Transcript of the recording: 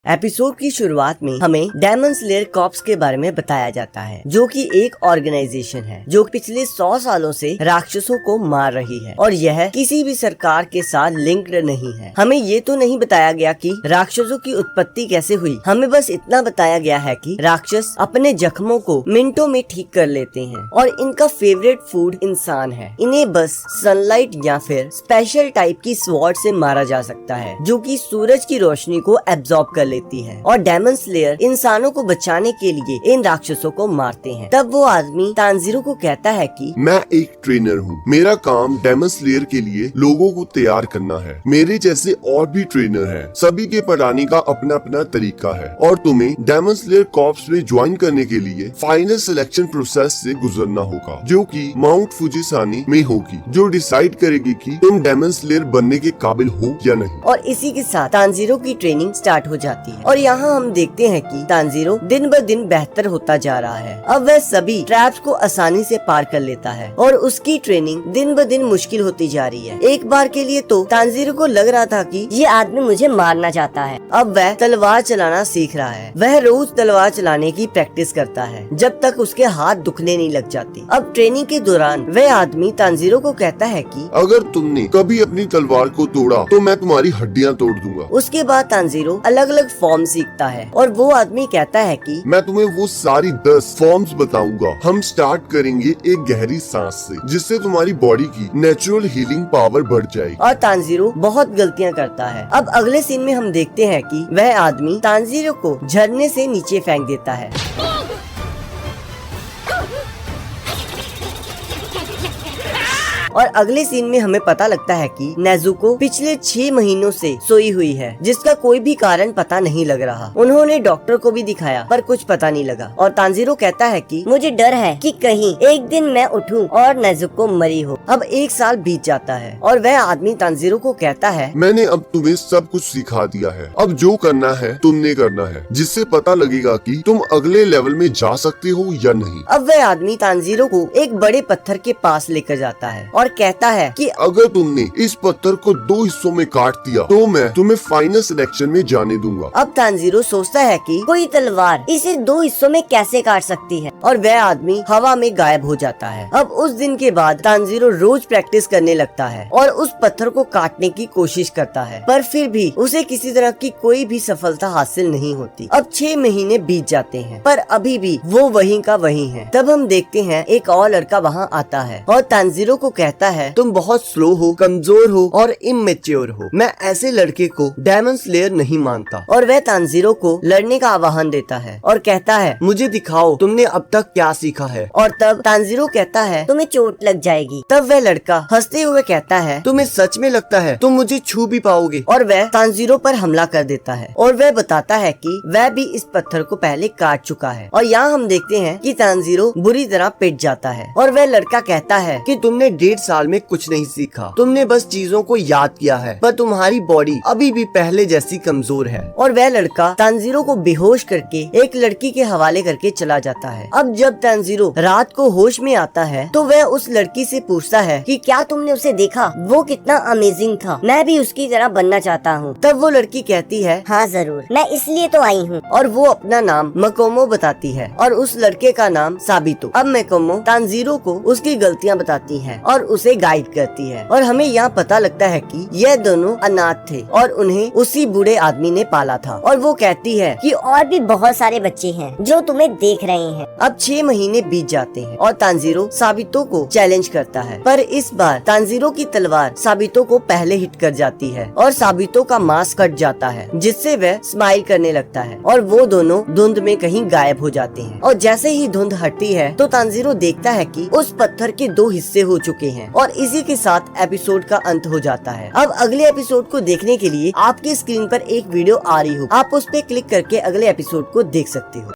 Episode की शुरुआत में हमें डेमन स्लेयर कॉर्प्स के बारे में बताया जाता है, जो कि एक ऑर्गेनाइजेशन है जो पिछले 100 सालों से राक्षसों को मार रही है और यह किसी भी सरकार के साथ लिंक्ड नहीं है। हमें ये तो नहीं बताया गया कि राक्षसों की उत्पत्ति कैसे हुई, हमें बस इतना बताया गया है कि राक्षस अपने जख्मों को मिनटों में ठीक कर लेते हैं और इनका फेवरेट फूड इंसान है। इन्हें बस सनलाइट या फिर स्पेशल टाइप की स्वॉर्ड से मारा जा सकता है, जो कि सूरज की रोशनी को एब्जॉर्ब कर लेती है और डेमन स्लेयर इंसानों को बचाने के लिए इन राक्षसों को मारते हैं। तब वो आदमी तानजीरो को कहता है कि मैं एक ट्रेनर हूँ, मेरा काम डेमन स्लेयर के लिए लोगों को तैयार करना है। मेरे जैसे और भी ट्रेनर हैं, सभी के पढ़ाने का अपना अपना तरीका है और तुम्हें डेमन स्लेयर कॉर्प्स में ज्वाइन करने के लिए फाइनल सिलेक्शन प्रोसेस से गुजरना होगा, जो कि माउंट फुजिसानी में होगी, जो डिसाइड करेगी कि तुम डेमन स्लेयर बनने के काबिल हो या नहीं। और इसी के साथ तानजीरो की ट्रेनिंग स्टार्ट हो जाती है और यहाँ हम देखते हैं कि तानजीरो दिन ब दिन बेहतर होता जा रहा है। अब वह सभी ट्रैप्स को आसानी से पार कर लेता है और उसकी ट्रेनिंग दिन ब दिन मुश्किल होती जा रही है। एक बार के लिए तो तानजीरो को लग रहा था कि ये आदमी मुझे मारना चाहता है। अब वह तलवार चलाना सीख रहा है। वह रोज तलवार चलाने की प्रैक्टिस करता है जब तक उसके हाथ दुखने नहीं लग जाती। अब ट्रेनिंग के दौरान वह आदमी तानजीरो को कहता है कि अगर तुमने कभी अपनी तलवार को तोड़ा तो मैं तुम्हारी हड्डियाँ तोड़ दूंगा। उसके बाद तानजीरो अलग अलग फॉर्म सीखता है और वो आदमी कहता है कि मैं तुम्हें वो सारी 10 फॉर्म्स बताऊंगा। हम स्टार्ट करेंगे एक गहरी सांस से, जिससे तुम्हारी बॉडी की नेचुरल हीलिंग पावर बढ़ जाएगी। और तानजीरो बहुत गलतियां करता है। अब अगले सीन में हम देखते हैं कि वह आदमी तानजीरो को झरने से नीचे फेंक देता है। और अगले सीन में हमें पता लगता है कि नेजुको पिछले 6 महीनों से सोई हुई है, जिसका कोई भी कारण पता नहीं लग रहा। उन्होंने डॉक्टर को भी दिखाया पर कुछ पता नहीं लगा और तानजीरो कहता है कि मुझे डर है कि कहीं एक दिन मैं उठूं और नेजुको मरी हो। अब 1 साल बीत जाता है और वह आदमी तानजीरो को कहता है, मैंने अब तुम्हें सब कुछ सिखा दिया है, अब जो करना है तुमने करना है, जिससे पता लगेगा कि तुम अगले लेवल में जा सकते हो या नहीं। अब वह आदमी तानजीरो को एक बड़े पत्थर के पास लेकर जाता है और कहता है कि अगर तुमने इस पत्थर को 2 हिस्सों में काट दिया तो मैं तुम्हें फाइनल सिलेक्शन में जाने दूंगा। अब तानजीरो सोचता है कि कोई तलवार इसे 2 हिस्सों में कैसे काट सकती है और वह आदमी हवा में गायब हो जाता है। अब उस दिन के बाद तानजीरो रोज प्रैक्टिस करने लगता है और उस पत्थर को काटने की कोशिश करता है, पर फिर भी उसे किसी तरह की कोई भी सफलता हासिल नहीं होती। अब 6 महीने बीत जाते हैं पर अभी भी वो वहीं का वहीं है। तब हम देखते हैं एक और लड़का वहाँ आता है और तानजीरो को कहता है, तुम बहुत स्लो हो, कमजोर हो और इमेच्योर हो। मैं ऐसे लड़के को डेमन स्लेयर नहीं मानता। और वह तानजीरो को लड़ने का आह्वान देता है और कहता है, मुझे दिखाओ तुमने अब तक क्या सीखा है। और तब तानजीरो कहता है, तुम्हें चोट लग जाएगी। तब वह लड़का हंसते हुए कहता है, तुम्हें सच में लगता है तुम मुझे छू भी पाओगे। और वह तानजीरो पर हमला कर देता है और वह बताता है कि वह भी इस पत्थर को पहले काट चुका है। और यहाँ हम देखते हैं कि तानजीरो बुरी तरह पिट जाता है और वह लड़का कहता है कि तुमने 1.5 साल में कुछ नहीं सीखा, तुमने बस चीजों को याद किया है, पर तुम्हारी बॉडी अभी भी पहले जैसी कमजोर है। और वह लड़का तानजीरो को बेहोश करके एक लड़की के हवाले करके चला जाता है। अब जब तानजीरो रात को होश में आता है तो वह उस लड़की से पूछता है कि क्या तुमने उसे देखा, वो कितना अमेजिंग था, मैं भी उसकी तरह बनना चाहता हूँ। तब वो लड़की कहती है, हाँ जरूर, मैं इसलिए तो आई हूँ। और वो अपना नाम मकोमो बताती है और उस लड़के का नाम साबितो। अब मकोमो तानजीरो को उसकी गलतियाँ बताती है और उसे गाइड करती है और हमें यहाँ पता लगता है कि यह दोनों अनाथ थे और उन्हें उसी बूढ़े आदमी ने पाला था। और वो कहती है कि और भी बहुत सारे बच्चे हैं जो तुम्हें देख रहे हैं। अब 6 महीने बीत जाते हैं और तानजीरो साबितो को चैलेंज करता है, पर इस बार तानजीरो की तलवार साबितो को पहले हिट कर जाती है और साबितो का मांस कट जाता है, जिससे वह स्माइल करने लगता है और वो दोनों धुंध में कहीं गायब हो जाते हैं। और जैसे ही धुंध हटती है तो तानजीरो देखता है कि उस पत्थर के 2 हिस्से हो चुके हैं और इसी के साथ एपिसोड का अंत हो जाता है। अब अगले एपिसोड को देखने के लिए आपकी स्क्रीन पर एक वीडियो आ रही हो, आप उस पे क्लिक करके अगले एपिसोड को देख सकते हो।